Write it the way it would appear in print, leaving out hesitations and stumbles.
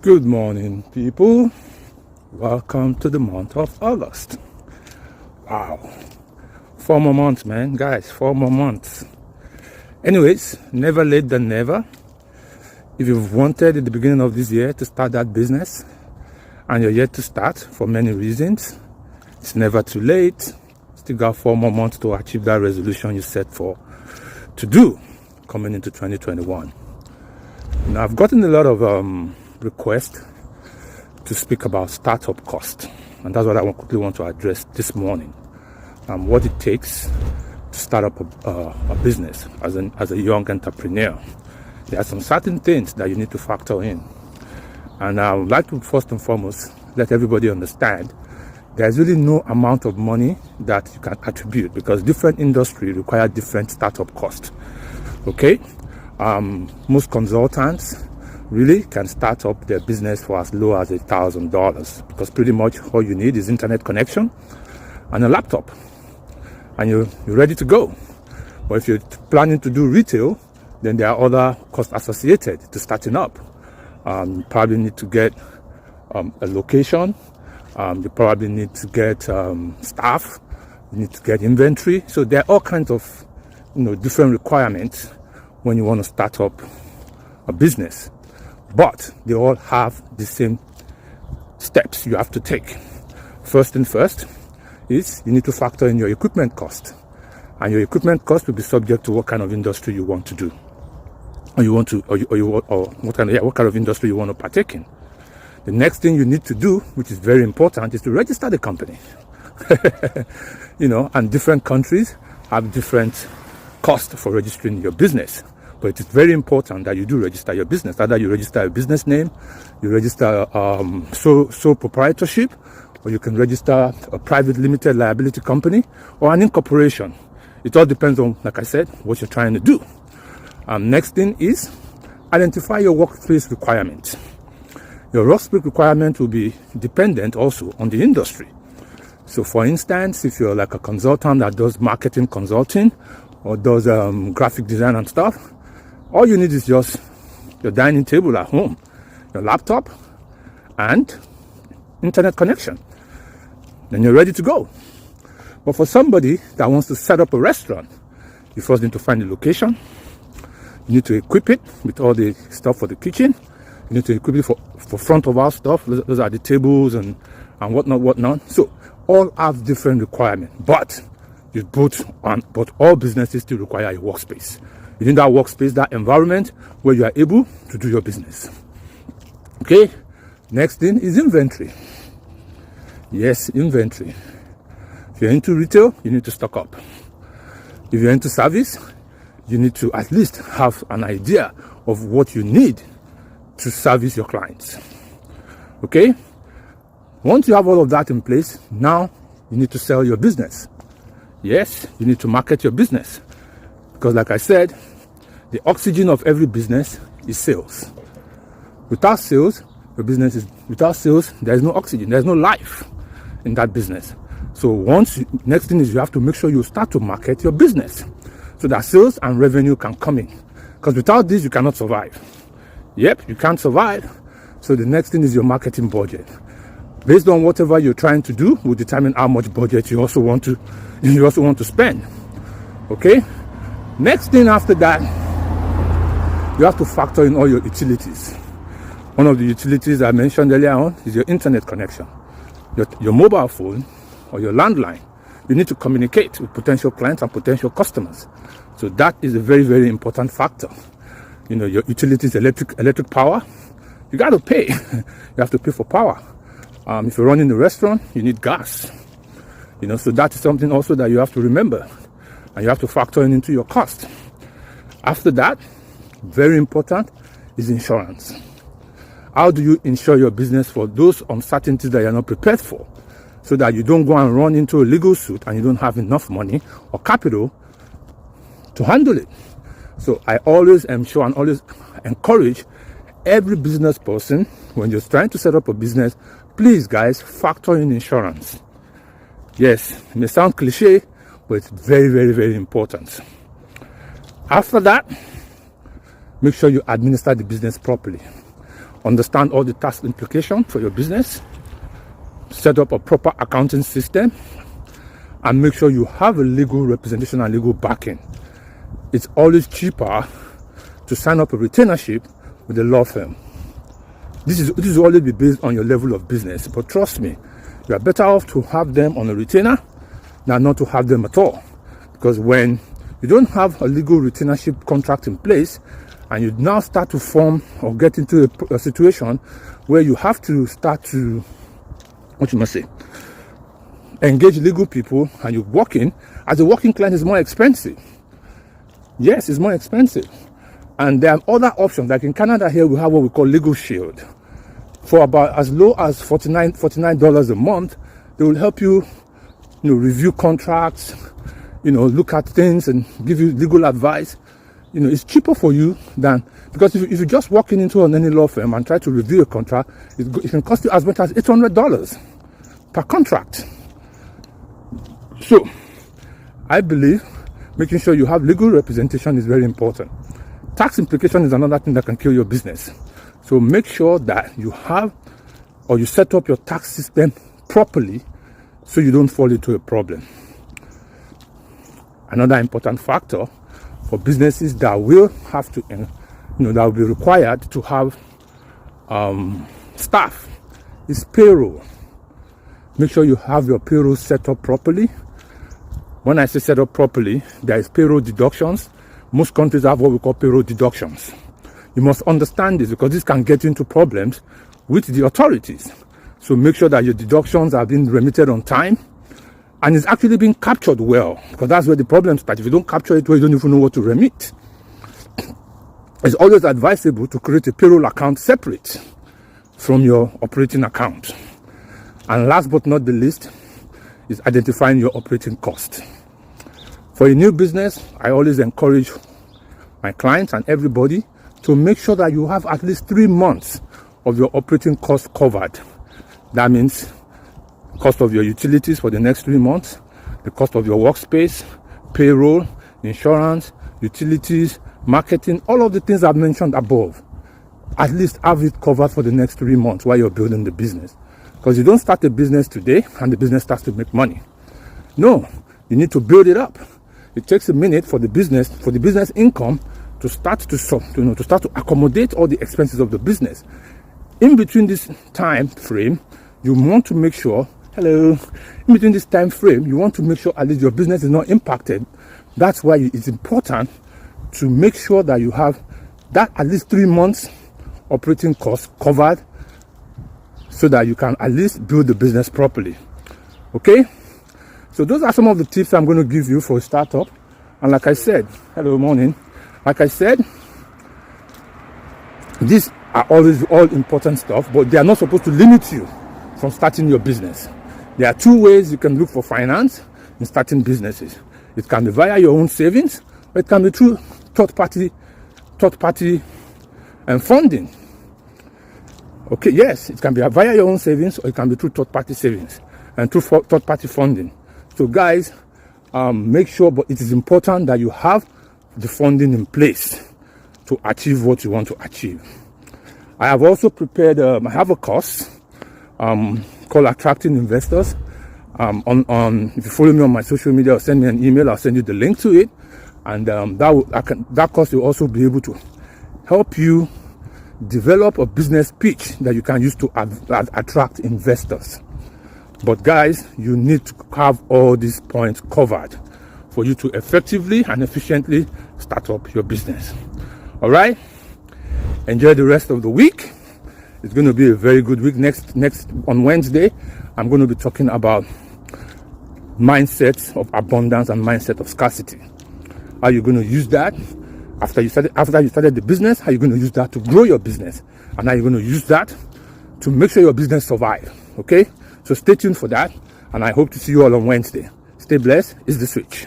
Good morning, people. Welcome to the month of August. Wow. 4 more months, man. Guys, 4 more months. Anyways, never late than never. If you've wanted at the beginning of this year to start that business and you're yet to start for many reasons, it's never too late. Still got 4 more months to achieve that resolution you set for to do coming into 2021. Now, I've gotten a lot of requests to speak about startup cost, and that's what I quickly want to address this morning. What it takes to start up a business as a young entrepreneur. There are some certain things that you need to factor in, and I would like to first and foremost let everybody understand there's really no amount of money that you can attribute, because different industries require different startup costs. Okay, most consultants really can start up their business for as low as $1,000, because pretty much all you need is internet connection and a laptop, and you're ready to go. But if you're planning to do retail, then there are other costs associated to starting up. You probably need to get a location. You probably need to get staff. You need to get inventory. So there are all kinds of different requirements when you want to start up a business. But they all have the same steps you have to take. First thing first is you need to factor in your equipment cost. And your equipment cost will be subject to what kind of industry you want to do. What kind of industry you want to partake in. The next thing you need to do, which is very important, is to register the company. And different countries have different costs for registering your business. But it is very important that you do register your business. Either you register a business name, you register sole proprietorship, or you can register a private limited liability company or an incorporation. It all depends on, like I said, what you're trying to do. Next thing is identify your workspace requirement. Your workspace requirement will be dependent also on the industry. So for instance, if you're like a consultant that does marketing consulting or does graphic design and stuff, all you need is just your dining table at home, your laptop, and internet connection. Then you're ready to go. But for somebody that wants to set up a restaurant, you first need to find the location. You need to equip it with all the stuff for the kitchen. You need to equip it for front of house stuff. Those are the tables and whatnot. So all have different requirements, but all businesses still require a workspace. You need that workspace, that environment where you are able to do your business. Okay. Next thing is inventory. Yes, inventory. If you're into retail, you need to stock up. If you're into service, you need to at least have an idea of what you need to service your clients. Okay. Once you have all of that in place, now you need to sell your business. Yes, you need to market your business, because like I said, the oxygen of every business is sales. Without sales, there is no oxygen, there's no life in that business. So next thing is you have to make sure you start to market your business so that sales and revenue can come in. Because without this, you cannot survive. Yep, you can't survive. So the next thing is your marketing budget. Based on whatever you're trying to do will determine how much budget you also want to spend. Okay? Next thing after that, you have to factor in all your utilities. One of the utilities I mentioned earlier on is your internet connection. Your mobile phone or your landline. You need to communicate with potential clients and potential customers. So that is a very, very important factor. Your utilities, electric power, you got to pay. You have to pay for power. If you're running a restaurant, you need gas. So that is something also that you have to remember, and you have to factor into your cost. After that, very important is insurance. How do you insure your business for those uncertainties that you're not prepared for, so that you don't go and run into a legal suit and you don't have enough money or capital to handle it? So I always am sure and always encourage every business person, when you're trying to set up a business, please guys, factor in insurance. Yes, it may sound cliche, but it's very, very, very important. After that, make sure you administer the business properly. understand all the tax implications for your business, set up a proper accounting system, and make sure you have a legal representation and legal backing. It's always cheaper to sign up a retainership with a law firm. This will always be based on your level of business, but trust me, you are better off to have them on a retainer than not to have them at all. Because when you don't have a legal retainership contract in place, and you now start to form or get into a situation where you have to start to, engage legal people, and you're working, as a working client is more expensive. Yes, it's more expensive. And there are other options. Like in Canada here, we have what we call Legal Shield. For about as low as $49 a month, they will help you, review contracts, look at things and give you legal advice. It's cheaper for you than, because if you just walk into any law firm and try to review a contract, it can cost you as much as $800 per contract. So, I believe making sure you have legal representation is very important. Tax implication is another thing that can kill your business. So make sure that you have or you set up your tax system properly so you don't fall into a problem. Another important factor for businesses that will have to, that will be required to have staff is payroll. Make sure you have your payroll set up properly. When I say set up properly, there is payroll deductions. Most countries have what we call payroll deductions. You must understand this because this can get into problems with the authorities. So make sure that your deductions are being remitted on time and it's actually being captured well, because that's where the problem starts. If you don't capture it well, you don't even know what to remit. It's always advisable to create a payroll account separate from your operating account. And last but not the least is identifying your operating cost. For a new business, I always encourage my clients and everybody to make sure that you have at least 3 months of your operating costs covered. That means cost of your utilities for the next 3 months, the cost of your workspace, payroll, insurance, utilities, marketing, all of the things I've mentioned above. At least have it covered for the next 3 months while you're building the business. Because you don't start a business today and the business starts to make money. No, you need to build it up. It takes a minute for the business income to start to accommodate all the expenses of the business. In between this time frame, you want to make sure, in between this time frame, you want to make sure at least your business is not impacted. That's why it's important to make sure that you have that at least 3 months operating costs covered so that you can at least build the business properly. Okay? So those are some of the tips I'm going to give you for a startup. And like I said, morning. Like I said, these are always all important stuff, but they are not supposed to limit you from starting your business. There are 2 ways you can look for finance in starting businesses. It can be via your own savings, or it can be through third party and funding. Okay, yes, it can be via your own savings, or it can be through third party savings and through third party funding. So guys, make sure, but it is important that you have the funding in place to achieve what you want to achieve. I have also prepared, I have a course called Attracting Investors. If you follow me on my social media or send me an email, I'll send you the link to it. And that course will also be able to help you develop a business pitch that you can use to attract investors. But guys, you need to have all these points covered for you to effectively and efficiently start up your business. All right? Enjoy the rest of the week. It's going to be a very good week. Next on Wednesday, I'm going to be talking about mindset of abundance and mindset of scarcity. How you're going to use that after you started the business, how you're going to use that to grow your business, and how you're going to use that to make sure your business survives. Okay? So stay tuned for that, and I hope to see you all on Wednesday. Stay blessed. It's The Switch.